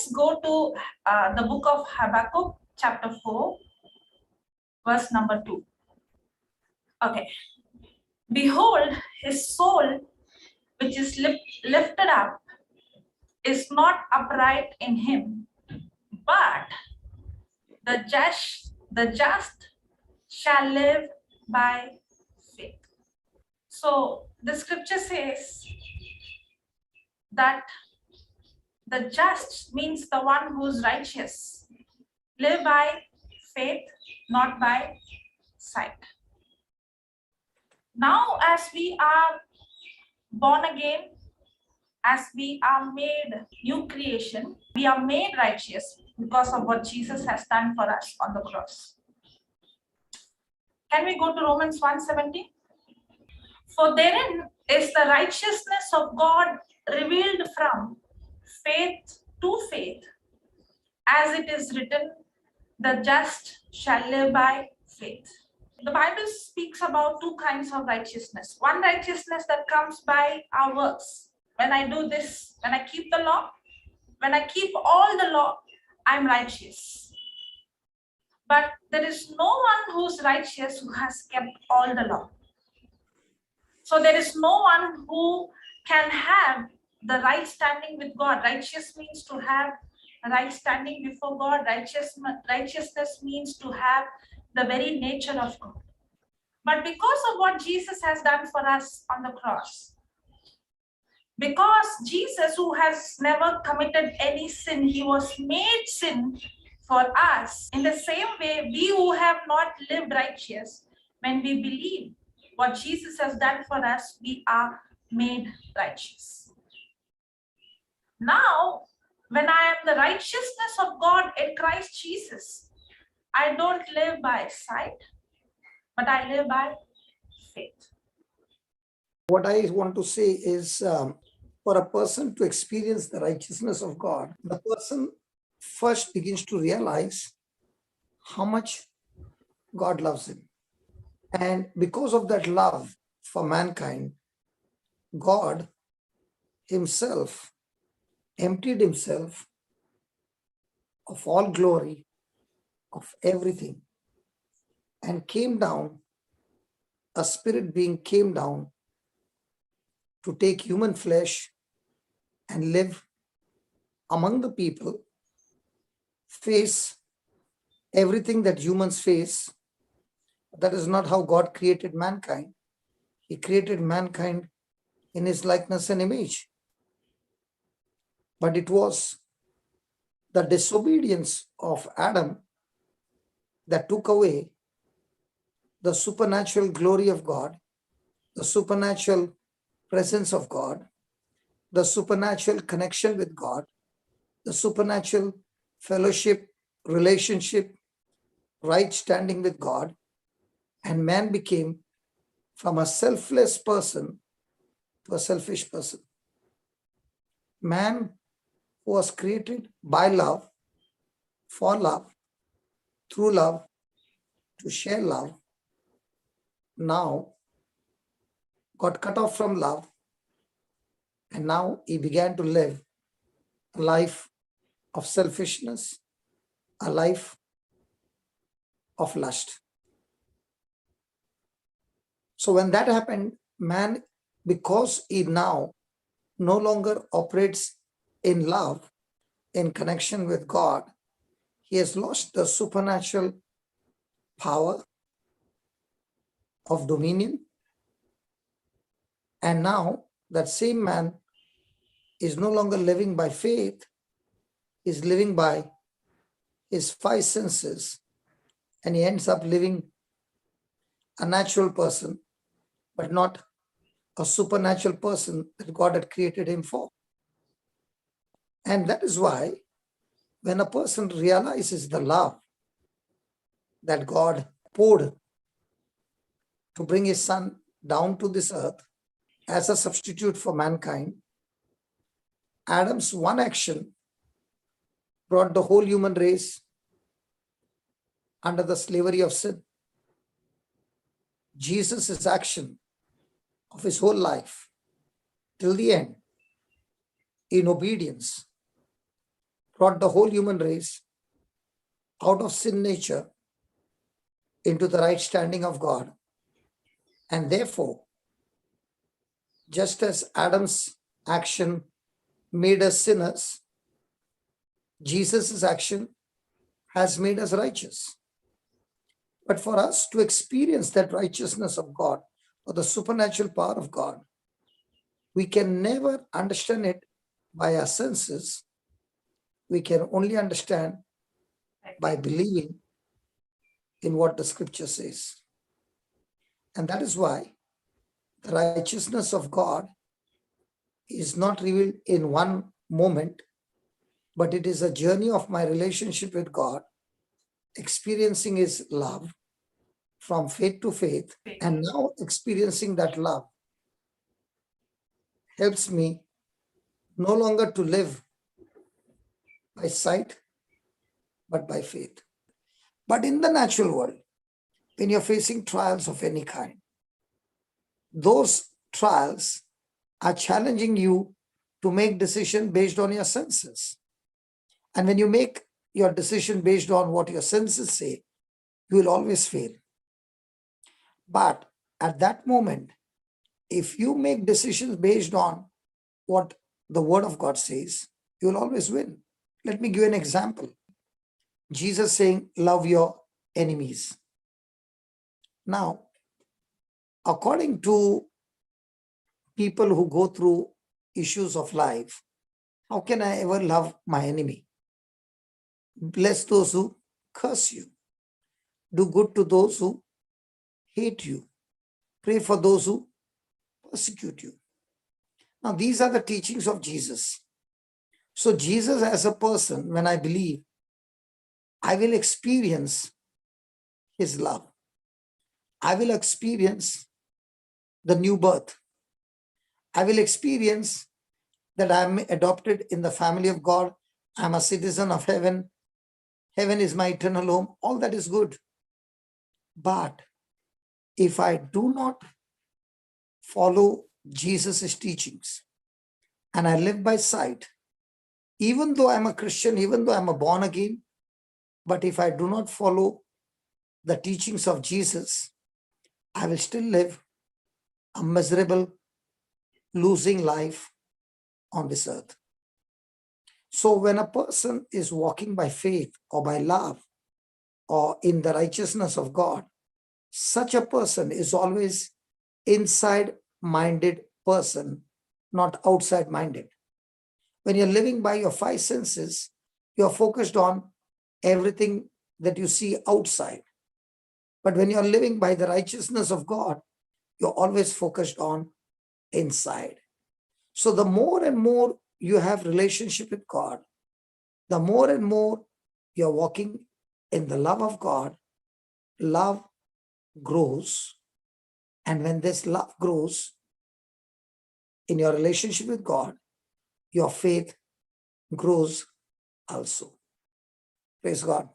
let's go to the book of Habakkuk, chapter 4, verse number 2. Okay. Behold, his soul, which is lifted up, is not upright in him, but the just shall live by faith. So the scripture says that the just means the one who's righteous, live by faith, not by sight. Now, as we are born again, as we are made new creation, we are made righteous because of what Jesus has done for us on the cross. Can we go to Romans 1:17? For therein is the righteousness of God revealed from faith to faith, as it is written, the just shall live by faith. The Bible speaks about two kinds of righteousness. One righteousness that comes by our works. When I do this, when I keep the law, when I keep all the law, I'm righteous. But there is no one who's righteous who has kept all the law. So there is no one who can have the right standing with God. Righteous means to have a right standing before God. Righteousness means to have the very nature of God. But because of what Jesus has done for us on the cross, because Jesus, who has never committed any sin, he was made sin for us. In the same way, we who have not lived righteous, when we believe what Jesus has done for us, we are made righteous. Now, when I am the righteousness of God in Christ Jesus, I don't live by sight, but I live by faith. What I want to say is for a person to experience the righteousness of God, the person first begins to realize how much God loves him. And because of that love for mankind, God himself emptied himself of all glory, of everything, and came down, a spirit being came down to take human flesh and live among the people, face everything that humans face. That is not how God created mankind. He created mankind in his likeness and image. But it was the disobedience of Adam that took away the supernatural glory of God, the supernatural presence of God, the supernatural connection with God, the supernatural fellowship, relationship, right standing with God, and man became from a selfless person to a selfish person. Man was created by love, for love, through love, to share love, now got cut off from love, and now he began to live a life of selfishness, a life of lust. So when that happened, man, because he now no longer operates in love, in connection with God, he has lost the supernatural power of dominion. And now that same man is no longer living by faith, is living by his five senses, and he ends up living a natural person, but not a supernatural person that God had created him for. And that is why when a person realizes the love that God poured to bring his son down to this earth as a substitute for mankind, Adam's one action brought the whole human race under the slavery of sin. Jesus' action of his whole life till the end in obedience brought the whole human race out of sin nature into the right standing of God. And therefore, just as Adam's action made us sinners, Jesus' action has made us righteous. But for us to experience that righteousness of God or the supernatural power of God, we can never understand it by our senses. We can only understand by believing in what the scripture says. And that is why the righteousness of God is not revealed in one moment, but it is a journey of my relationship with God, experiencing His love from faith to faith, and now experiencing that love helps me no longer to live by sight, but by faith. But in the natural world, when you're facing trials of any kind, those trials are challenging you to make decision based on your senses. And when you make your decision based on what your senses say, you will always fail. But at that moment, if you make decisions based on what the word of God says, you will always win. Let me give you an example. Jesus saying, love your enemies. Now, according to people who go through issues of life, how can I ever love my enemy? Bless those who curse you. Do good to those who hate you. Pray for those who persecute you. Now, these are the teachings of Jesus. So Jesus as a person, when I believe, I will experience His love. I will experience the new birth. I will experience that I am adopted in the family of God. I am a citizen of heaven. Heaven is my eternal home. All that is good. But if I do not follow Jesus' teachings and I live by sight, even though I'm a Christian, even though I'm a born again, but if I do not follow the teachings of Jesus, I will still live a miserable, losing life on this earth. So when a person is walking by faith or by love or in the righteousness of God, such a person is always inside-minded person, not outside-minded. When you're living by your five senses, you're focused on everything that you see outside. But when you're living by the righteousness of God, you're always focused on inside. So the more and more you have relationship with God, the more and more you're walking in the love of God, love grows. And when this love grows in your relationship with God, your faith grows also. Praise God.